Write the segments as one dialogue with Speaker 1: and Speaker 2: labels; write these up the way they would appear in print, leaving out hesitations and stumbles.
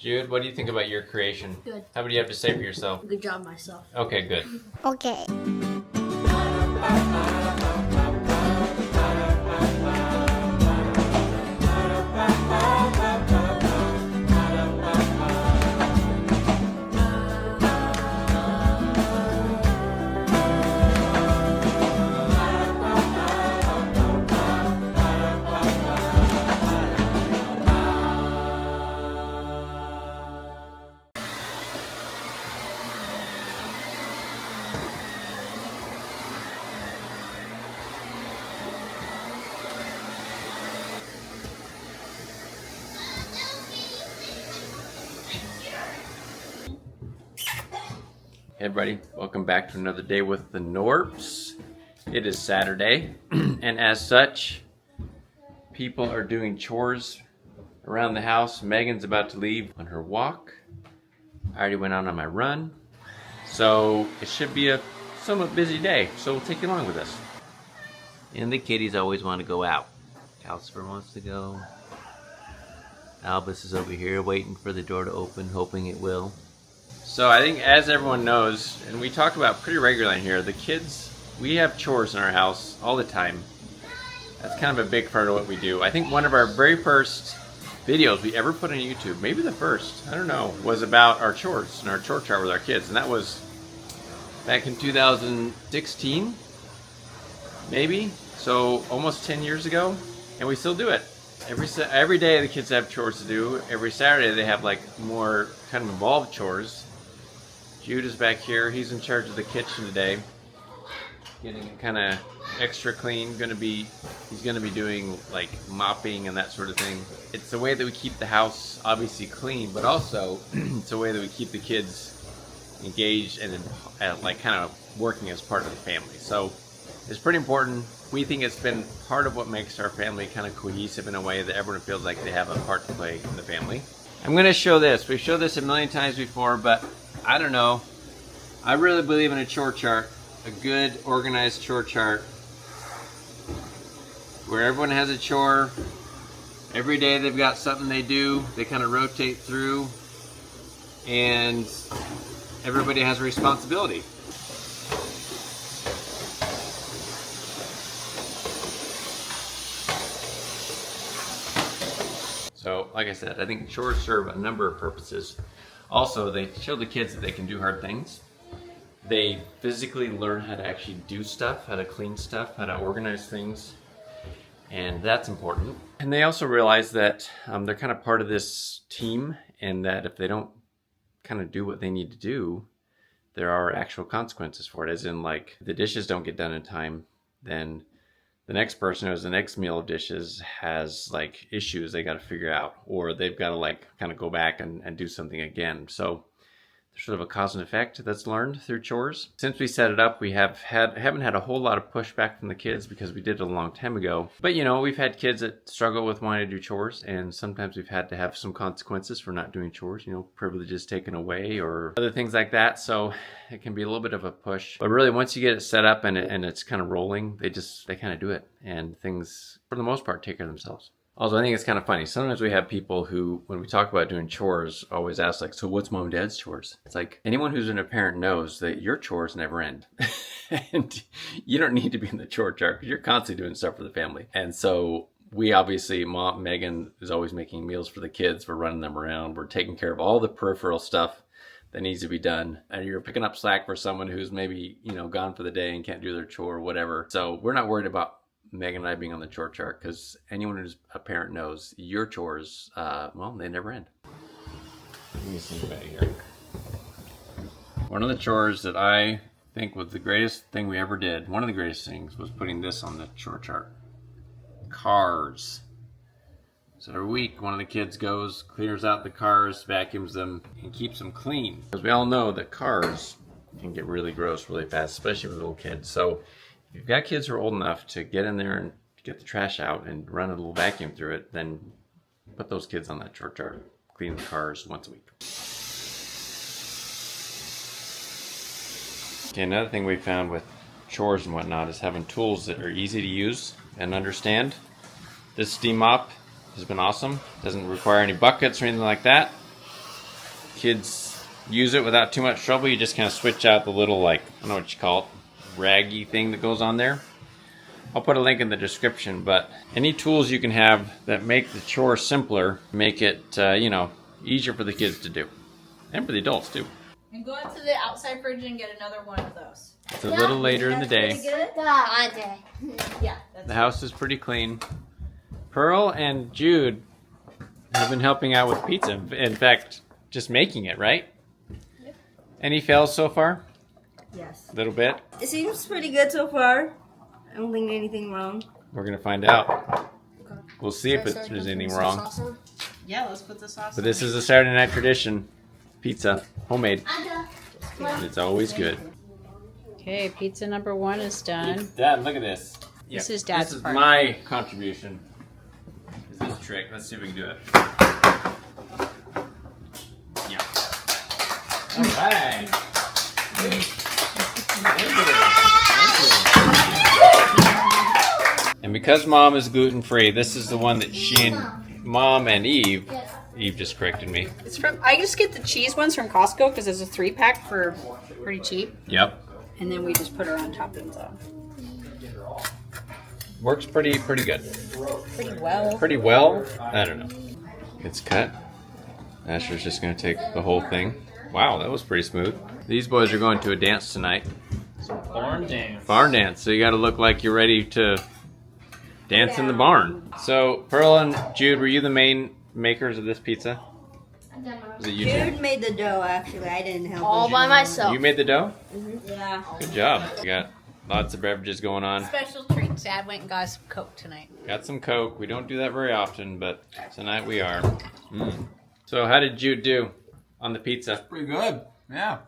Speaker 1: Jude, what do you think about your creation?
Speaker 2: Good.
Speaker 1: How do you have to say for yourself?
Speaker 2: Good job, myself.
Speaker 1: Okay, good.
Speaker 3: Okay.
Speaker 1: Hey everybody, welcome back to another day with the Knorps. It is Saturday, and as such, people are doing chores around the house. Megan's about to leave on her walk. I already went out on my run. So it should be a somewhat busy day, so we'll take you along with us. And the kitties always want to go out. Calcifer wants to go. Albus is over here waiting for the door to open, hoping it will. So I think, as everyone knows, and we talk about pretty regularly in here, the kids, we have chores in our house all the time. That's kind of a big part of what we do. I think one of our very first videos we ever put on YouTube, maybe the first, I don't know, was about our chores and our chore chart with our kids. And that was back in 2016, maybe, so almost 10 years ago. And we still do it. Every day the kids have chores to do. Every Saturday they have like more kind of involved chores. Jude is back here. He's in charge of the kitchen today, getting it kind of extra clean. He's gonna be doing like mopping and that sort of thing. It's a way that we keep the house obviously clean, but also it's a way that we keep the kids engaged and like kind of working as part of the family. So it's pretty important. We think it's been part of what makes our family kind of cohesive in a way that everyone feels like they have a part to play in the family. I'm going to show this. We've showed this a million times before, but I don't know. I really believe in a chore chart, a good organized chore chart, where everyone has a chore. Every day they've got something they do. They kind of rotate through, and everybody has a responsibility. So, like I said, I think chores serve a number of purposes. Also, they show the kids that they can do hard things. They physically learn how to actually do stuff, how to clean stuff, how to organize things, and that's important. And they also realize that they're kind of part of this team, and that if they don't kind of do what they need to do, there are actual consequences for it. As in, like, if the dishes don't get done in time, then the next person who has the next meal of dishes has like issues they got to figure out, or they've got to like kind of go back and do something again. So there's sort of a cause and effect that's learned through chores. Since we set it up, we haven't had a whole lot of pushback from the kids because we did it a long time ago. But you know, we've had kids that struggle with wanting to do chores, and sometimes we've had to have some consequences for not doing chores, you know, privileges taken away or other things like that. So it can be a little bit of a push. But really, once you get it set up and it's kind of rolling, they kind of do it, and things for the most part take care of themselves. Also, I think it's kind of funny. Sometimes we have people who, when we talk about doing chores, always ask like, so what's mom and dad's chores? It's like, anyone who's been a parent knows that your chores never end. And you don't need to be in the chore chart because you're constantly doing stuff for the family. And so we obviously, Mom, Megan is always making meals for the kids. We're running them around. We're taking care of all the peripheral stuff that needs to be done. And you're picking up slack for someone who's maybe, you know, gone for the day and can't do their chore or whatever. So we're not worried about Megan and I being on the chore chart, because anyone who's a parent knows your chores, well, they never end. Let me see back here. One of the chores that I think was the greatest thing we ever did, one of the greatest things, was putting this on the chore chart. Cars. So every week, one of the kids goes, clears out the cars, vacuums them, and keeps them clean. Because we all know that cars can get really gross really fast, especially with little kids. So if you've got kids who are old enough to get in there and get the trash out and run a little vacuum through it, then put those kids on that chore chart. Clean the cars once a week. Okay, another thing we found with chores and whatnot is having tools that are easy to use and understand. This steam mop has been awesome. Doesn't require any buckets or anything like that. kids use it without too much trouble. You just kind of switch out the little, like, I don't know what you call it, raggy thing that goes on there. I'll put a link in the description, but any tools you can have that make the chore simpler, make it, you know, easier for the kids to do. And for the adults, too.
Speaker 2: And go out to the outside fridge and get another one of those.
Speaker 1: It's a little later in the day.
Speaker 2: Yeah.
Speaker 1: The house is pretty clean. Pearl and Jude have been helping out with pizza. In fact, just making it, right?
Speaker 3: Yep.
Speaker 1: Any fails so far?
Speaker 3: Yes.
Speaker 1: A little bit?
Speaker 3: It seems pretty good so far. I don't think anything wrong.
Speaker 1: We're going to find out. We'll see if there's anything wrong.
Speaker 2: Yeah, let's put the sauce
Speaker 1: But this is a Saturday night tradition. Pizza. Homemade. It's always good.
Speaker 2: Okay, pizza number 1 is done.
Speaker 1: Dad, look at this.
Speaker 2: This is Dad's
Speaker 1: This is
Speaker 2: part.
Speaker 1: my contribution. Is this trick. Let's see if we can do it. Yeah. Alright. And because Mom is gluten-free, this is the one that she and Mom and Eve just corrected me.
Speaker 2: It's from. I just get the cheese ones from Costco because there's a 3-pack for pretty cheap.
Speaker 1: Yep.
Speaker 2: And then we just put her on toppings on.
Speaker 1: Works pretty good.
Speaker 2: Pretty well.
Speaker 1: Pretty well? I don't know. It's cut. Asher's just going to take the whole thing. Wow, that was pretty smooth. These boys are going to a dance tonight.
Speaker 4: Barn dance.
Speaker 1: Barn dance. So you got to look like you're ready to dance in the barn. So Pearl and Jude, were you the main makers of this pizza? Was it you two?
Speaker 3: Jude made the dough, actually. I didn't help.
Speaker 5: All by myself.
Speaker 1: You made the dough?
Speaker 3: Yeah.
Speaker 1: Good job. You got lots of beverages going on.
Speaker 2: Special treat. Dad went and got us some Coke tonight.
Speaker 1: Got some Coke. We don't do that very often, but tonight we are. So how did Jude do on the pizza?
Speaker 4: Pretty good. Yeah.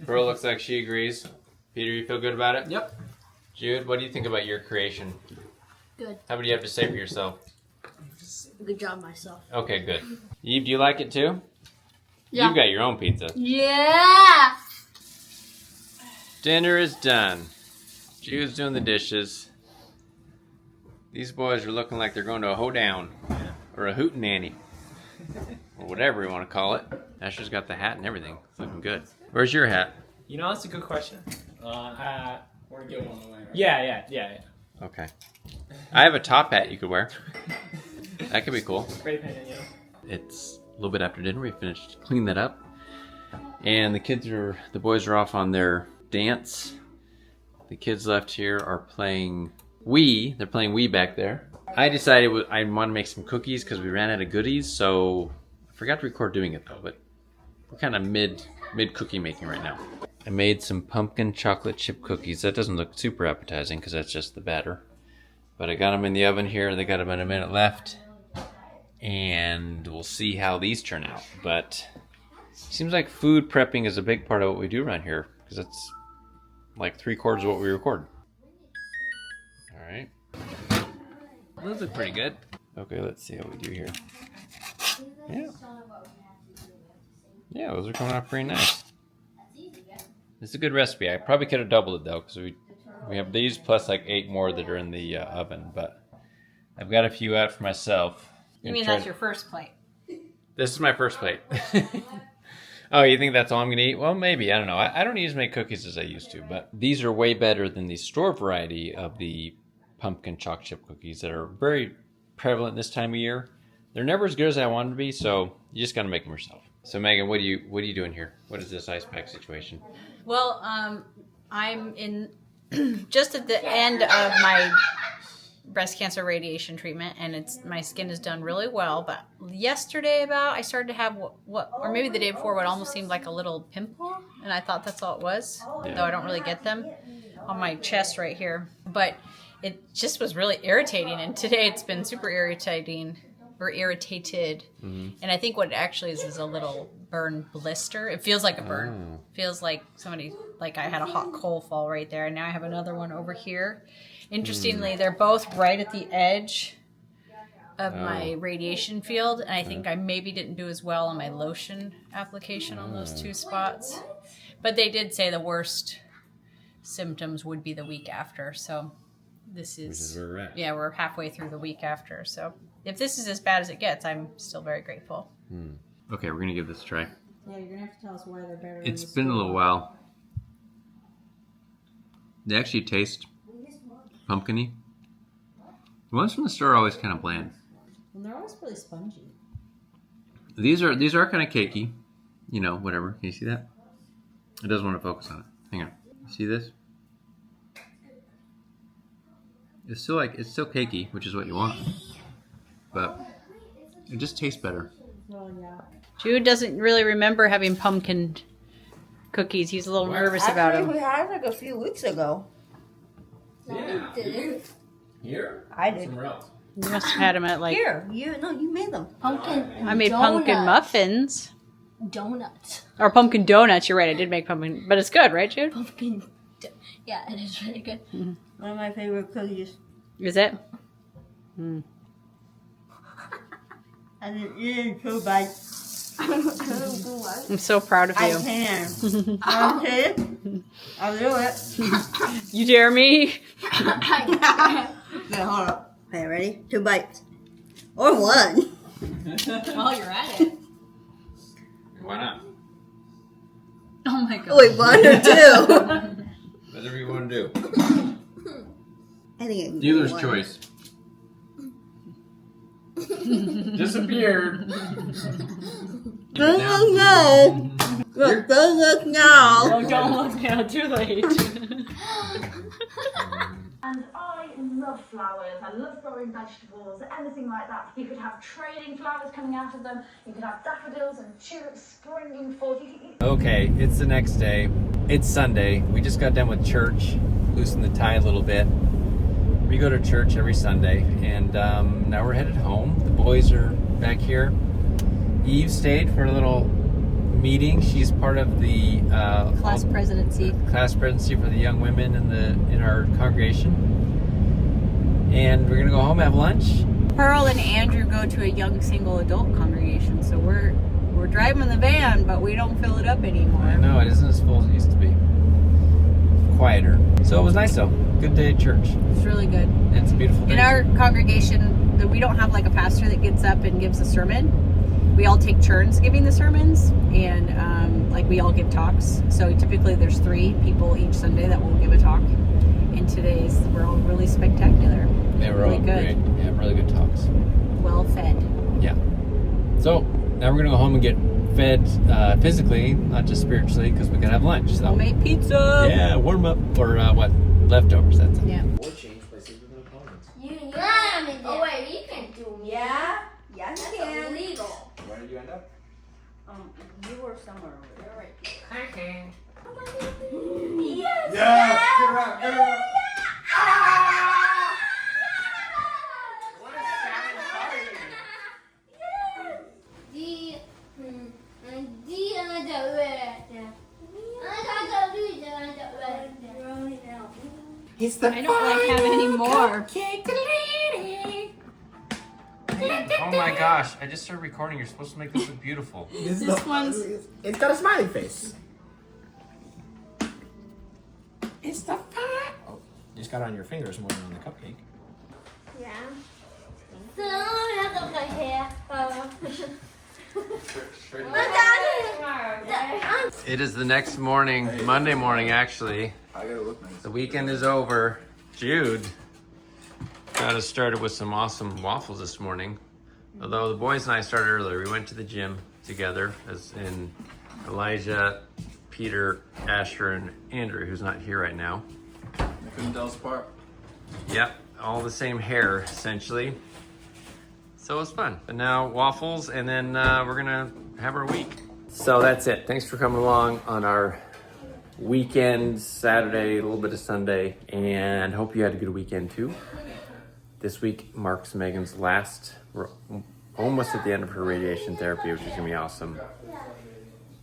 Speaker 1: Pearl looks like she agrees. Peter, you feel good about it?
Speaker 4: Yep.
Speaker 1: Jude, what do you think about your creation?
Speaker 5: Good.
Speaker 1: How would you have to say for yourself?
Speaker 5: Good job, myself.
Speaker 1: Okay, good. Eve, do you like it too?
Speaker 5: Yeah.
Speaker 1: You've got your own pizza.
Speaker 5: Yeah.
Speaker 1: Dinner is done. Jude's doing the dishes. These boys are looking like they're going to a hoedown. Or a hootenanny. Or whatever you want to call it. Asher's got the hat and everything. It's looking good. Where's your hat?
Speaker 4: You know, that's a good question. We're good on the way, right? Yeah.
Speaker 1: Okay. I have a top hat you could wear. That could be cool.
Speaker 4: Spray painted, you know.
Speaker 1: It's a little bit after dinner. We finished cleaning that up. And the boys are off on their dance. The kids left here are playing Wii. They're playing Wii back there. I decided I want to make some cookies because we ran out of goodies. So I forgot to record doing it though. But we're kind of mid cookie making right now. I made some pumpkin chocolate chip cookies. That doesn't look super appetizing because that's just the batter. But I got them in the oven here. They got about a minute left. And we'll see how these turn out. But it seems like food prepping is a big part of what we do around here. Because it's like 3/4 of what we record. Alright. Those look pretty good. Okay, let's see how we do here. Yeah, those are coming out pretty nice. This is a good recipe. I probably could have doubled it though, because we have these plus like 8 more that are in the oven. But I've got a few out for myself.
Speaker 2: You mean that's your first plate?
Speaker 1: This is my first plate. Oh, you think that's all I'm going to eat? Well, maybe. I don't know. I don't eat as many cookies as I used to, but these are way better than the store variety of the pumpkin chocolate chip cookies that are very prevalent this time of year. They're never as good as I want them to be, so you just got to make them yourself. So Megan, what are you doing here? What is this ice pack situation?
Speaker 2: Well, I'm in just at the end of my breast cancer radiation treatment, and my skin has done really well. But yesterday, I started to have or maybe the day before, what almost seemed like a little pimple, and I thought that's all it was.
Speaker 1: Yeah.
Speaker 2: Though I don't really get them on my chest right here, but it just was really irritating. And today it's been super irritating. Or irritated, and I think what it actually is a little burn blister. It feels like a burn. Feels like I had a hot coal fall right there, and now I have another one over here. Interestingly, they're both right at the edge of my radiation field, and I think I maybe didn't do as well on my lotion application on those 2 spots. But they did say the worst symptoms would be the week after, so this is
Speaker 1: where we're at.
Speaker 2: Yeah, we're halfway through the week after, so if this is as bad as it gets, I'm still very grateful.
Speaker 1: Okay, we're gonna give this a try.
Speaker 2: Yeah, you're gonna have to tell us why they're better.
Speaker 1: It's been a little while. They actually taste pumpkin-y. The ones from the store are always kind of bland.
Speaker 2: And they're always really spongy.
Speaker 1: These are kind of cakey. You know, whatever. Can you see that? It doesn't want to focus on it. Hang on. See this? It's still cakey, which is what you want. But it just tastes better.
Speaker 2: Jude doesn't really remember having pumpkin cookies. He's a little nervous about
Speaker 3: Actually,
Speaker 2: them.
Speaker 3: we had like a few weeks ago.
Speaker 4: Yeah. Here?
Speaker 3: I did.
Speaker 4: Somewhere else.
Speaker 2: You must have had them at like.
Speaker 3: Here, you made them.
Speaker 5: Pumpkin.
Speaker 2: I made pumpkin muffins.
Speaker 5: Donuts.
Speaker 2: Or pumpkin donuts. You're right. I did make pumpkin, but it's good, right, Jude?
Speaker 5: Pumpkin. Yeah, it is really good.
Speaker 3: One of my favorite cookies.
Speaker 2: Is it?
Speaker 3: And it is so bad.
Speaker 2: I'm so proud of
Speaker 3: I
Speaker 2: you.
Speaker 3: can. Okay. I'll do it.
Speaker 2: You dare me?
Speaker 3: Okay, hold up. Okay, ready? 2 bites. Or 1.
Speaker 2: While you're at it.
Speaker 1: Why not?
Speaker 2: Oh my god.
Speaker 3: Wait, 1 or 2?
Speaker 1: Whatever you want to do.
Speaker 3: I think it
Speaker 1: Dealer's choice. Disappeared.
Speaker 3: Don't look now. Look, don't look now.
Speaker 2: Oh, don't look now. Too late.
Speaker 6: And I love flowers. I love growing vegetables, anything like that. You could have trading flowers coming out of them. You could have daffodils and tulips springing forth.
Speaker 1: Okay, it's the next day. It's Sunday. We just got done with church. Loosened the tie a little bit. We go to church every Sunday, and now we're headed home. The boys are back here. Eve stayed for a little meeting. She's part of the
Speaker 2: Class presidency.
Speaker 1: class presidency for the young women in our congregation. And we're gonna go home, have lunch.
Speaker 2: Pearl and Andrew go to a young single adult congregation, so we're driving the van, but we don't fill it up anymore.
Speaker 1: I know, it isn't as full as it used to be. Quieter. So it was nice though. Good day at church.
Speaker 2: It's really good.
Speaker 1: And it's a beautiful day.
Speaker 2: In our congregation, we don't have like a pastor that gets up and gives a sermon. We all take turns giving the sermons, and like we all give talks. So typically there's 3 people each Sunday that will give a talk. And today's we're all really spectacular.
Speaker 1: They were
Speaker 2: really
Speaker 1: all
Speaker 2: good.
Speaker 1: great. Yeah, really good talks.
Speaker 2: Well fed.
Speaker 1: Yeah. So now we're gonna go home and get fed physically, not just spiritually, because we gotta have lunch. So
Speaker 2: Homemade pizza.
Speaker 1: yeah, warm up or what? Leftovers. That's it.
Speaker 2: Yeah.
Speaker 4: Or change places with no comments.
Speaker 5: Oh wait, you can do me.
Speaker 3: Yeah? Yeah, you
Speaker 5: That's
Speaker 3: can.
Speaker 5: illegal.
Speaker 4: Where did you end up?
Speaker 3: You were somewhere over there.
Speaker 5: Right.
Speaker 3: Yes!
Speaker 4: Yeah! Get out! Get out! What a sad It's the
Speaker 2: I don't like having any more.
Speaker 1: Oh my gosh! I just started recording. You're supposed to make this look beautiful.
Speaker 2: This one's.
Speaker 4: It's got a smiley face. It's the fire. Oh, you just got it on your fingers more than on the cupcake.
Speaker 5: Yeah. So I have to play here.
Speaker 1: It is the next morning, Monday morning actually.
Speaker 4: I gotta look nice.
Speaker 1: The weekend is over. Jude got us started with some awesome waffles this morning. Although the boys and I started earlier. We went to the gym together, as in Elijah, Peter, Asher, and Andrew, who's not here right now.
Speaker 4: I couldn't tell us apart.
Speaker 1: Yep, all the same hair, essentially. So it was fun. But now waffles, and then we're gonna have our week. So that's it. Thanks for coming along on our weekend, Saturday, a little bit of Sunday, and hope you had a good weekend too. This week marks Megan's last, we're almost at the end of her radiation therapy, which is gonna be awesome.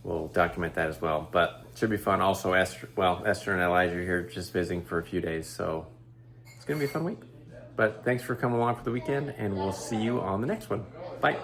Speaker 1: We'll document that as well, but it should be fun. Also, Esther and Elijah are here just visiting for a few days, so it's gonna be a fun week. But thanks for coming along for the weekend, and we'll see you on the next one. Bye.